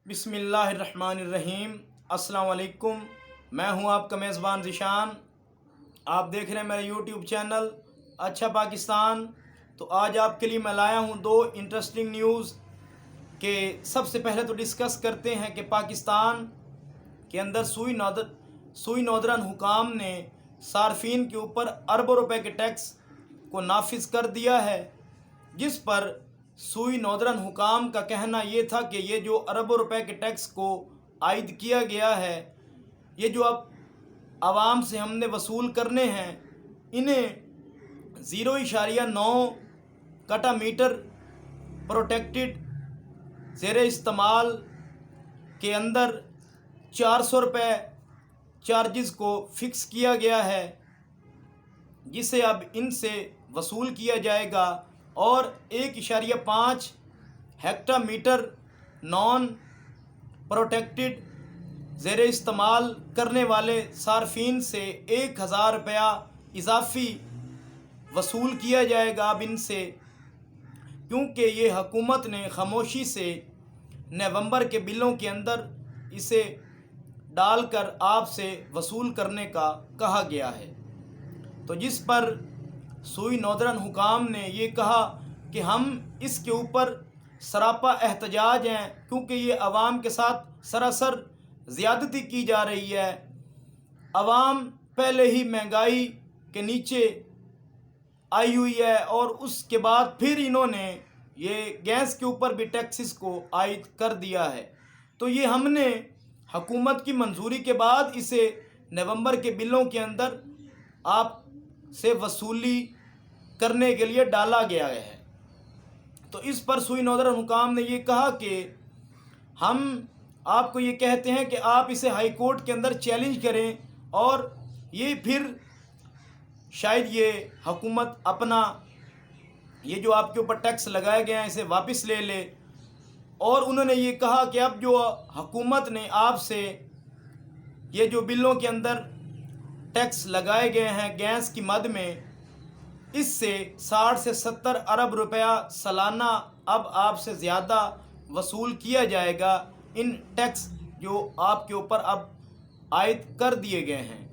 بسم اللہ الرحمن الرحیم۔ السلام علیکم، میں ہوں آپ کا میزبان ذیشان۔ آپ دیکھ رہے ہیں میرا یوٹیوب چینل اچھا پاکستان۔ تو آج آپ کے لیے میں لایا ہوں دو انٹرسٹنگ نیوز کہ سب سے پہلے تو ڈسکس کرتے ہیں کہ پاکستان کے اندر سوئی نودرن حکام نے صارفین کے اوپر اربوں روپے کے ٹیکس کو نافذ کر دیا ہے، جس پر سوئی نودرن حکام کا کہنا یہ تھا کہ یہ جو اربوں روپے کے ٹیکس کو عائد کیا گیا ہے، یہ جو اب عوام سے ہم نے وصول کرنے ہیں، انہیں 0.9 کٹا میٹر پروٹیکٹڈ زیر استعمال کے اندر 400 روپے چارجز کو فکس کیا گیا ہے، جسے اب ان سے وصول کیا جائے گا، اور 1.5 ہیکٹا میٹر نان پروٹیکٹڈ زیر استعمال کرنے والے صارفین سے 1000 روپیہ اضافی وصول کیا جائے گا اب ان سے، کیونکہ یہ حکومت نے خاموشی سے نومبر کے بلوں کے اندر اسے ڈال کر آپ سے وصول کرنے کا کہا گیا ہے۔ تو جس پر سوئی نودرن حکام نے یہ کہا کہ ہم اس کے اوپر سراپا احتجاج ہیں، کیونکہ یہ عوام کے ساتھ سراسر زیادتی کی جا رہی ہے۔ عوام پہلے ہی مہنگائی کے نیچے آئی ہوئی ہے، اور اس کے بعد پھر انہوں نے یہ گیس کے اوپر بھی ٹیکسز کو عائد کر دیا ہے۔ تو یہ ہم نے حکومت کی منظوری کے بعد اسے نومبر کے بلوں کے اندر آپ سے وصولی کرنے کے لیے ڈالا گیا ہے۔ تو اس پر سوئی نودرن حکام نے یہ کہا کہ ہم آپ کو یہ کہتے ہیں کہ آپ اسے ہائی کورٹ کے اندر چیلنج کریں، اور یہ پھر شاید یہ حکومت اپنا یہ جو آپ کے اوپر ٹیکس لگائے گئے ہیں اسے واپس لے لے۔ اور انہوں نے یہ کہا کہ اب جو حکومت نے آپ سے یہ جو بلوں کے اندر ٹیکس لگائے گئے ہیں گیس کی مد میں، اس سے 60 سے 70 ارب روپیہ سالانہ اب آپ سے زیادہ وصول کیا جائے گا، ان ٹیکس جو آپ کے اوپر اب عائد کر دیے گئے ہیں۔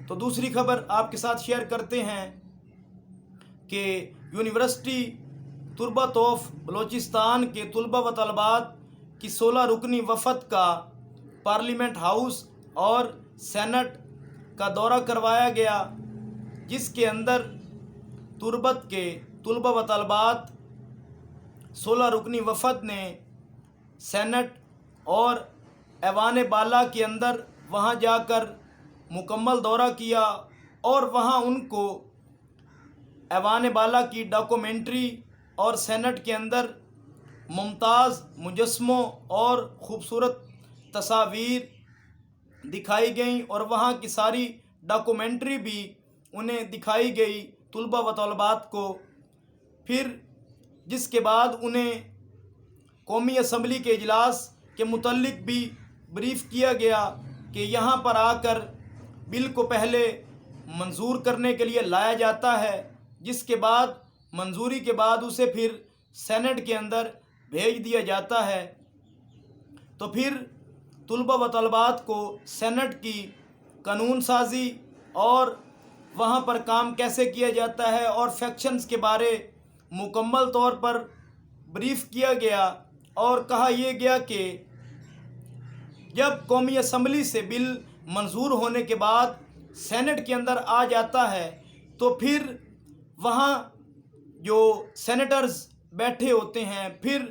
تو دوسری خبر آپ کے ساتھ شیئر کرتے ہیں کہ یونیورسٹی تربت آف بلوچستان کے طلباء و طالبات کی 16 رکنی وفد کا پارلیمنٹ ہاؤس اور سینٹ کا دورہ کروایا گیا، جس کے اندر تربت کے طلباء و طالبات 16 رکنی وفد نے سینٹ اور ایوان بالا کے اندر وہاں جا کر مکمل دورہ کیا، اور وہاں ان کو ایوان بالا کی ڈاکومنٹری اور سینٹ کے اندر ممتاز مجسموں اور خوبصورت تصاویر دکھائی گئیں، اور وہاں کی ساری ڈاکومنٹری بھی انہیں دکھائی گئی طلباء و طالبات کو۔ پھر جس کے بعد انہیں قومی اسمبلی کے اجلاس کے متعلق بھی بریف کیا گیا کہ یہاں پر آ کر بل کو پہلے منظور کرنے کے لیے لایا جاتا ہے، جس کے بعد منظوری کے بعد اسے پھر سینٹ کے اندر بھیج دیا جاتا ہے۔ تو پھر طلباء و طالبات کو سینٹ کی قانون سازی اور وہاں پر کام کیسے کیا جاتا ہے اور فیکشنز کے بارے مکمل طور پر بریف کیا گیا، اور کہا یہ گیا کہ جب قومی اسمبلی سے بل منظور ہونے کے بعد سینٹ کے اندر آ جاتا ہے، تو پھر وہاں جو سینیٹرز بیٹھے ہوتے ہیں پھر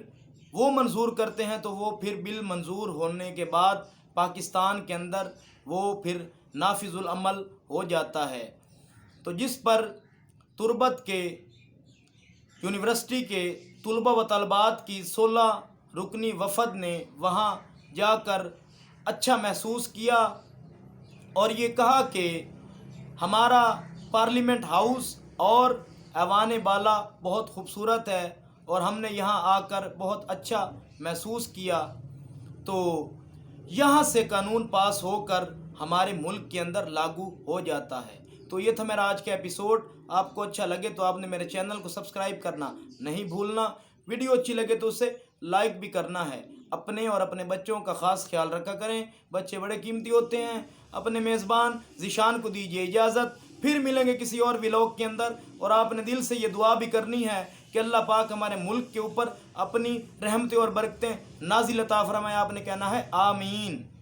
وہ منظور کرتے ہیں، تو وہ پھر بل منظور ہونے کے بعد پاکستان کے اندر وہ پھر نافذ العمل ہو جاتا ہے۔ تو جس پر تربت کے یونیورسٹی کے طلباء و طالبات کی 16 رکنی وفد نے وہاں جا کر اچھا محسوس کیا، اور یہ کہا کہ ہمارا پارلیمنٹ ہاؤس اور ایوان بالا بہت خوبصورت ہے، اور ہم نے یہاں آ کر بہت اچھا محسوس کیا۔ تو یہاں سے قانون پاس ہو کر ہمارے ملک کے اندر لاگو ہو جاتا ہے۔ تو یہ تھا میرا آج کا ایپیسوڈ۔ آپ کو اچھا لگے تو آپ نے میرے چینل کو سبسکرائب کرنا نہیں بھولنا، ویڈیو اچھی لگے تو اسے لائک بھی کرنا ہے۔ اپنے اور اپنے بچوں کا خاص خیال رکھا کریں. بچے بڑے قیمتی ہوتے ہیں. اپنے میزبان ذیشان کو دیجیے اجازت. پھر ملیں گے کسی اور ولاگ کے اندر. اور آپ نے دل سے یہ دعا بھی کرنی ہے کہ اللہ پاک ہمارے ملک کے اوپر اپنی رحمتیں اور برکتیں نازل عطا فرمائے. آپ نے کہنا ہے آمین.